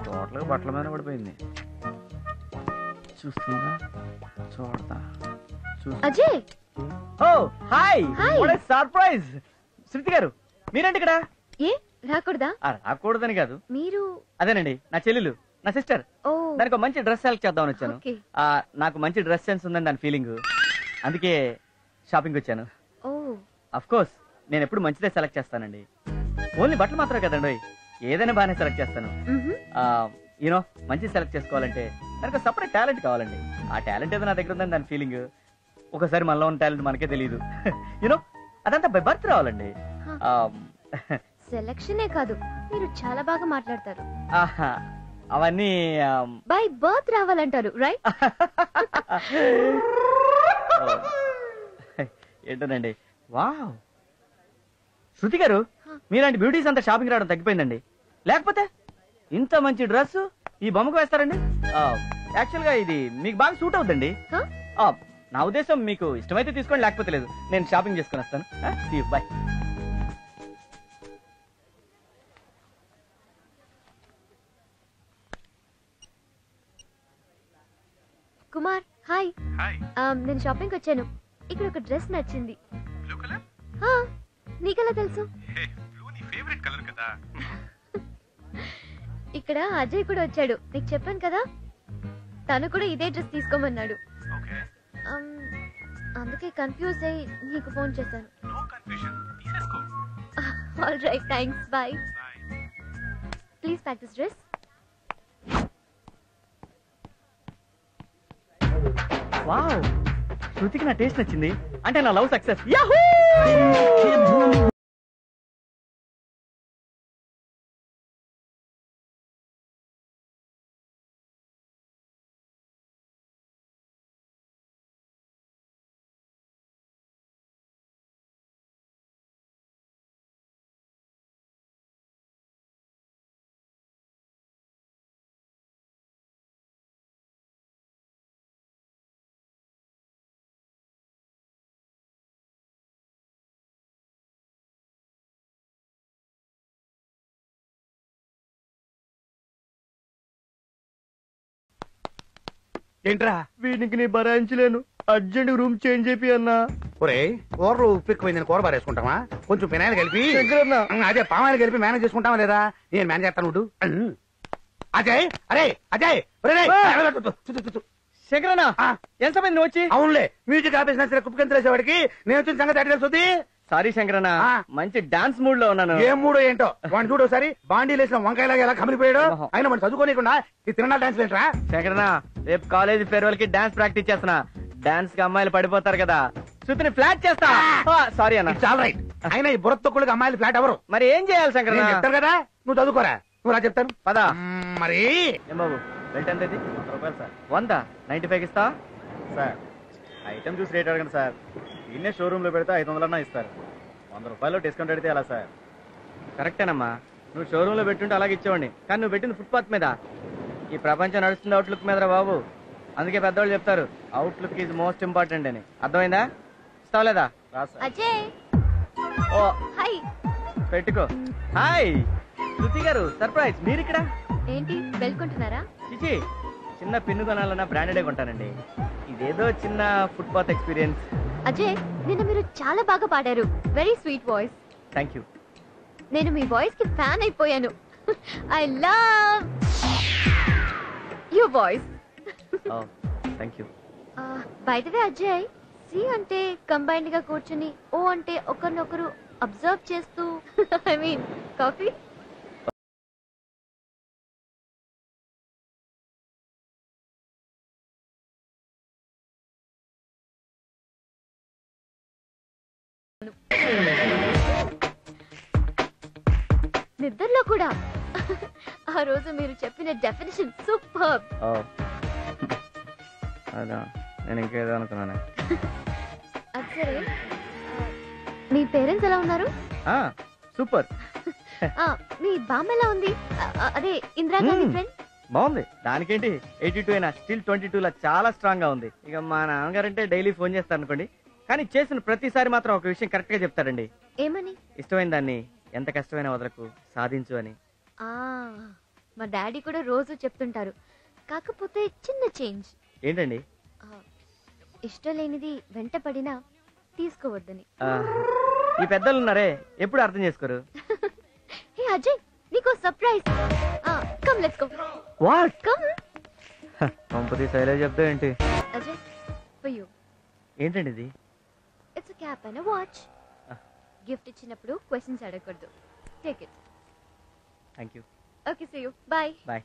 టోటల్గా బట్టల మీద పడిపోయింది. చూస్తుందా? చూడతా. అజయ్, ఓ హాయ్, వాట్ ఏ సర్ప్రైజ్. శృతి గారు మీరేంటి ఇక్కడ? ఏ రాకూడదా? రాకూడదని కాదు, మీరు అదేనండి నా చెల్లెలు, నా సిస్టర్. దానికి ఒక మంచి డ్రెస్ సెలెక్ట్ చేద్దామని వచ్చాను. నాకు మంచి డ్రెస్ సెన్స్ ఉందని దాని ఫీలింగ్, అందుకే షాపింగ్ వచ్చాను. అఫ్ కోర్స్ నేను ఎప్పుడు మంచిదే సెలెక్ట్ చేస్తానండి. ఓన్లీ బట్టలు మాత్రమే కదండి, ఏదైనా బాగానే సెలెక్ట్ చేస్తాను. యూనో మంచి సెలెక్ట్ చేసుకోవాలంటే దానికి సపరేట్ టాలెంట్ కావాలండి. ఆ టాలెంట్ ఏదో నా దగ్గర ఉందని దాని ఫీలింగ్. ఒకసారి మనలో ఉన్న టాలెంట్ మనకే తెలియదు. యూనో అదంతా బై బర్త్ రావాలండి. సెలక్షనే కాదు, మీరు చాలా బాగా మాట్లాడతారు. అవన్నీ బై బర్త్ రావాలంటారు, రైట్? ఏంటోనండి. వావ్, శృతి గారు మీలాంటి బ్యూటీస్ అంతా షాపింగ్ రావడం తగ్గిపోయిందండి. లేకపోతే ఇంత మంచి డ్రెస్ ఈ బొమ్మకు వేస్తారండి. యాక్చువల్ గా ఇది మీకు బాగా సూట్ అవుతుందండి. నా ఉద్దేశం మీకు ఇష్టమైతే తీసుకోండి, లేకపోతే లేదు. నేను షాపింగ్ చేసుకుని వస్తాను. బాయ్. కుమార్ హాయ్. నేను షాపింగ్ వచ్చాను. ఇక్కడ ఒక డ్రెస్ నచ్చింది. నీకెలా తెలుసు? ఇక్కడ అజయ్ కూడా వచ్చాడు, నీకు చెప్పాను కదా. తను కూడా ఇదే డ్రెస్ తీసుకోమన్నాడు. అందుకే కన్ఫ్యూజ్ అయ్యి నీకు ఫోన్ చేశాను. All right, thanks, bye. Please pack this dress. Wow, శృతికి నా టేస్ట్ నచ్చింది అంటే నా లవ్ సక్సెస్. యాహూ! ఏంట్రా వీనికి నీ భరాయించలేను, అర్జెంట్ రూమ్ చేంజ్ చేపి అన్నా. ఒరే కూరలు ఉప్పు ఎక్కువైందని కూర బారేసుకుంటావా? కొంచెం ఫినాయిల్ కలిపి అదే పామాయిల్ కలిపి మేనేజ్ చేసుకుంటావా లేదా? నేను మేనేజ్ చేస్తాను ఉండు. అజయ్, అరే అజయ్, శంకరన్న ఎంతమంది నువ్వు వచ్చి? అవునులే, మ్యూజిక్ ఆఫీస్ నచ్చిన కుప్పకెంతలేసేవాడికి నేను వచ్చిన సంగతి అట్టి తెలుస్తుంది. సారీ శంకరన్న, మంచి డాన్స్ మూడ్ లో ఉన్నాను. ఏ మూడో ఏంటో వాడిని చూడు ఒకసారి. బాండీ లేసిన వంకాయలాగా ఎలా కమిలిపోయాడు. అయినా మనం చదువుకోనికుండా ఈ తిరణాలు డాన్స్ ఏంట్రా? శంకరన్న, రేపు కాలేజ్ ఫేర్వెల్ కి డాన్స్ ప్రాక్టీస్ చేస్తున్నా. డాన్స్ కి అమ్మాయిలు పడిపోతారు కదా, శృతిని ఫ్లాట్ చేస్తా. సారీ అన్న. చాలా రైట్. అయినా ఈ బుర్ర తొక్కులకి అమ్మాయిలు ఫ్లాట్ ఎవరు? మరి ఏం చేయాలి శంకరన్న? చెప్తారు కదా, నువ్వు చదువుకోరా. నువ్వు రా చెప్తాను పదా. మరి ఏం బాబు బెల్ట్ ఎంత? 100 రూపాయలు సార్. 100 95 ఇస్తా సార్. ఐటమ్ చూసి రేట్ అడగండి సార్. దీన్నే షోరూమ్ లో పెడితే 500 ఇస్తారు. 100 రూపాయలు డిస్కౌంట్ అడితే ఎలా సార్? కరెక్టేనమ్మా, నువ్వు షోరూమ్ లో పెట్టుంటే అలాగే ఇచ్చేవాడిని, కానీ నువ్వు పెట్టింది ఫుట్పాత్ మీద. ఈ ప్రపంచం నడుస్తుంది అవుట్లుక్ మీదరా బాబు. అందుకే పెద్దవాళ్ళు చెప్తారు అవుట్లుక్ ఈజ్ మోస్ట్ ఇంపార్టెంట్ అని. అర్థమైందా? ఇస్తావా లేదా? అజయ్, ఓ హాయ్. పెట్టుకో. హాయ్ శృతి గారు, సర్ప్రైజ్. మీరు ఇక్కడ ఏంటి వెళ్ళుకుంటున్నారా? చిచి, చిన్న పిన్ను కొనాలన్నా బ్రాండెడే కొంటానండి. ఇదేదో చిన్న ఫుట్పాత్ ఎక్స్పీరియన్స్. అజయ్, నిన్న మీరు చాలా బాగా పాడారు. Very sweet voice. Thank you. నేను మీ వాయిస్ కి ఫ్యాన్ అయిపోయాను. I love your voice. Thank you. By the way Ajay, సి అంటే కంబైన్డ్ గా కూర్చుని, ఓ అంటే ఒకరినొకరు అబ్జర్వ్ చేస్తూ, ఐ మీన్ కాఫీ. నిద్రలో కూడా. ఆ రోజు మీరు చెప్పిన డెఫినేషన్ సూపర్. అదా, నేను ఇంకేదో అనుకున్నాను. అసలు మీ పేరెంట్స్ ఎలా ఉన్నారు? సూపర్. మీ బామ్మ ఎలా ఉంది? అదే ఇందిరాగాంధీ ఫ్రెండ్. బాగుంది. దానికేంటి, 82 అయినా స్టిల్ 22 లా చాలా స్ట్రాంగ్ గా ఉంది. ఇక మా నాన్నగారంటే డైలీ ఫోన్ చేస్తారు అనుకోండి, కానీ చేసిన ప్రతిసారి మాత్రం ఒక విషయం కరెక్ట్ గా చెప్తారండి. ఏమని? ఇష్టమైన దాన్ని ఎంత కష్టమైనా వదలకు, సాధించు అని. మా డాడీ కూడా రోజు చెప్తుంటారు. కాకపోతే చిన్న చేంజ్. ఏంటండి? ఇష్టం లేనిది వెంట పడినా తీసుకోవద్దని. ఈ పెద్దలు ఉన్నారే ఎప్పుడు అర్థం చేసుకోరు. హే అజయ్, నీకో surprise. Come let's go. What? Come. కంపతి శైలే చెప్తా ఏంటి? Ajay, for you. ఏంటండి ఇది? It's a cap and a watch. Gift ఇచ్చినప్పుడు క్వశ్చన్స్ అడగకూడదు. Take it. Thank you. Okay, see you. Bye. Bye.